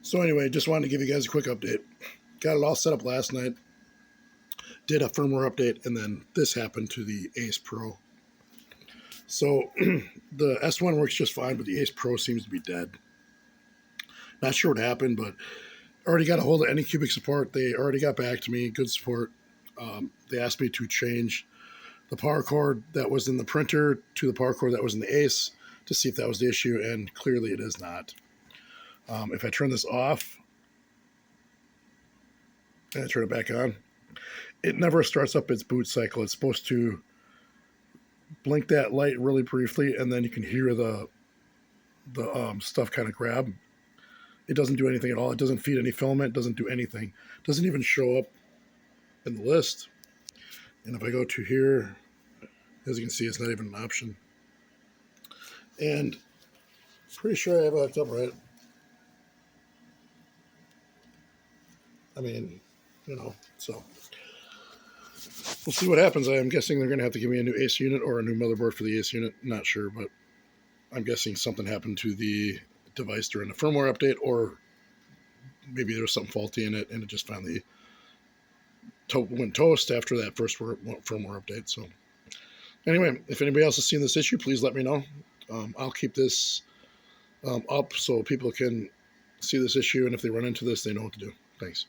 So anyway, just wanted to give you guys a quick update. Got it all set up last night. Did a firmware update, and then this happened to the Ace Pro. So the S1 works just fine, but the Ace Pro seems to be dead. Not sure what happened, but already got a hold of Anycubic support. They already got back to me. Good support. They asked me to change the power cord that was in the printer to the power cord that was in the Ace to see if that was the issue, and clearly it is not. If I turn this off and I turn it back on, it never starts up its boot cycle. It's supposed to blink that light really briefly, and then you can hear the stuff kind of grab. It doesn't do anything at all. It doesn't feed any filament. It doesn't do anything. It doesn't even show up in the list. And if I go to here, as you can see, it's not even an option. And pretty sure I have it hooked up right. I mean, you know, so we'll see what happens. I am guessing they're going to have to give me a new Ace unit or a new motherboard for the Ace unit. Not sure, but I'm guessing something happened to the device during the firmware update, or maybe there was something faulty in it and it just finally went toast after that first firmware update. So anyway, if anybody else has seen this issue, please let me know. I'll keep this up so people can see this issue, and if they run into this, they know what to do. Thanks.